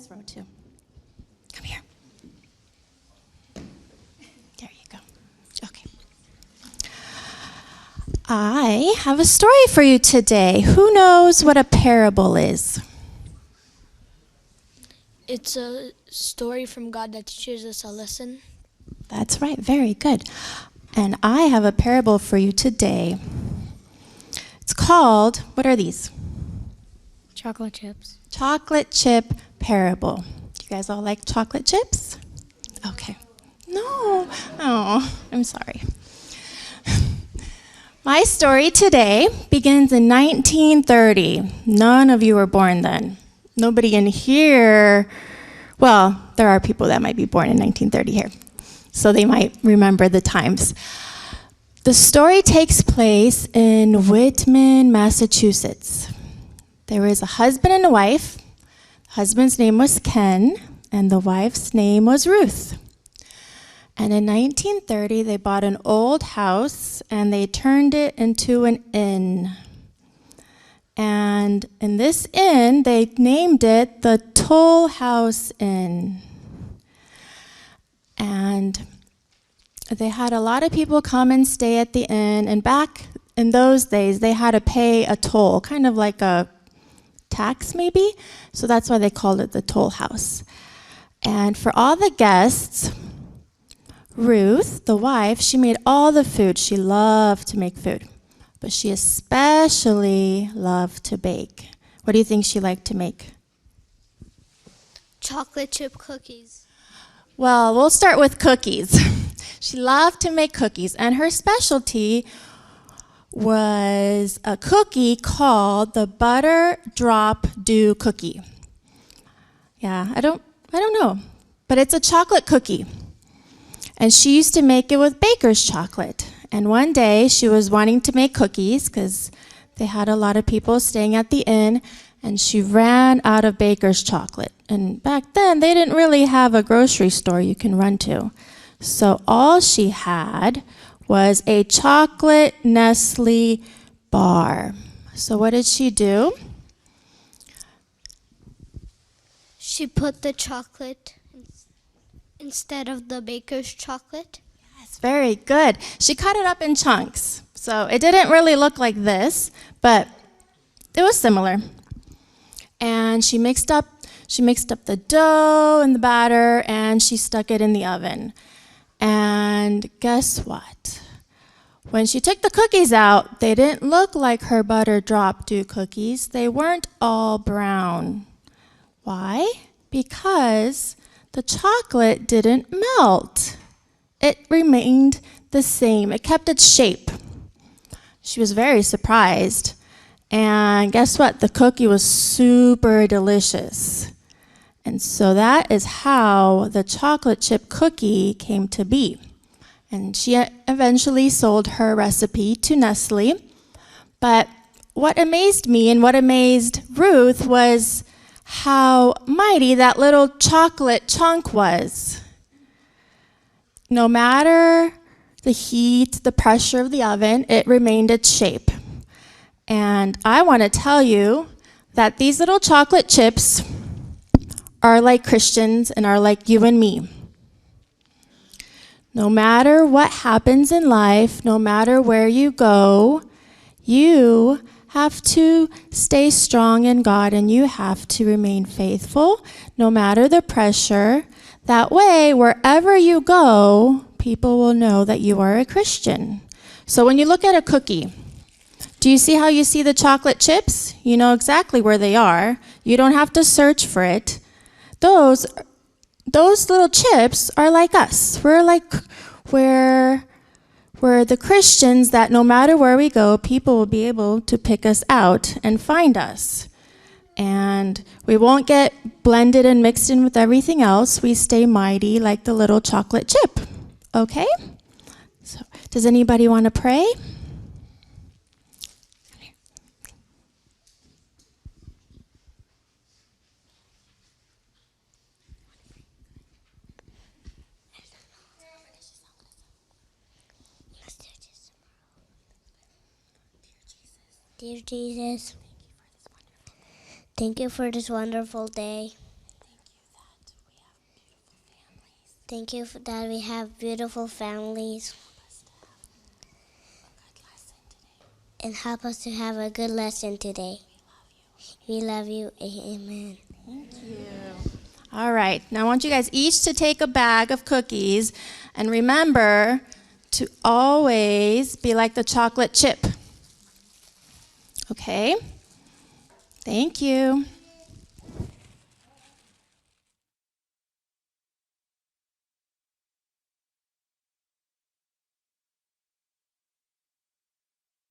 this row too. Come here. There you go. Okay. I have a story for you today. Who knows what a parable is? It's a story from God that teaches us a lesson. That's right. Very good. And I have a parable for you today. It's called, what are these? Chocolate chips. Chocolate chip parable. Do you guys all like chocolate chips? Okay. No. Oh, I'm sorry. My story today begins in 1930. None of you were born then. Nobody in here, well, there are people that might be born in 1930 here, so they might remember the times. The story takes place in Whitman, Massachusetts. There was a husband and a wife. The husband's name was Ken, and the wife's name was Ruth. And in 1930, they bought an old house, and they turned it into an inn. And in this inn, they named it the Toll House Inn. And they had a lot of people come and stay at the inn, and back in those days, they had to pay a toll, kind of like a tax maybe, so that's why they called it the Toll House. And for all the guests, Ruth, the wife, she made all the food. She loved to make food, but she especially loved to bake. What do you think she liked to make? Chocolate chip cookies. Well, we'll start with cookies. She loved to make cookies, and her specialty was a cookie called the butter drop dew cookie. Yeah, I don't know, but it's a chocolate cookie. And she used to make it with baker's chocolate. And one day she was wanting to make cookies because they had a lot of people staying at the inn, and she ran out of baker's chocolate. And back then they didn't really have a grocery store you can run to. So all she had was a chocolate Nestle bar. So what did she do? She put the chocolate instead of the baker's chocolate. Yes, very good. She cut it up in chunks. So it didn't really look like this, but it was similar. And she mixed up the dough and the batter, and she stuck it in the oven. And guess what? When she took the cookies out, they didn't look like her butter drop dew cookies. They weren't all brown. Why? Because the chocolate didn't melt. It remained the same. It kept its shape. She was very surprised. And guess what? The cookie was super delicious. And so that is how the chocolate chip cookie came to be. And she eventually sold her recipe to Nestle. But what amazed me and what amazed Ruth was how mighty that little chocolate chunk was. No matter the heat, the pressure of the oven, it remained its shape. And I want to tell you that these little chocolate chips are like Christians and are like you and me. No matter what happens in life, no matter where you go, you have to stay strong in God, and you have to remain faithful no matter the pressure. That way, wherever you go, people will know that you are a Christian. So when you look at a cookie, do you see how you see the chocolate chips? You know exactly where they are. You don't have to search for it. Those little chips are like us. We're the Christians that no matter where we go, people will be able to pick us out and find us. And we won't get blended and mixed in with everything else. We stay mighty like the little chocolate chip. Okay? So, does anybody want to pray? Dear Jesus, thank you for this wonderful day. Thank you that we have beautiful families. And help us to have a good lesson today. We love you. Amen. Thank you. All right. Now I want you guys each to take a bag of cookies and remember to always be like the chocolate chip. Okay? Thank you.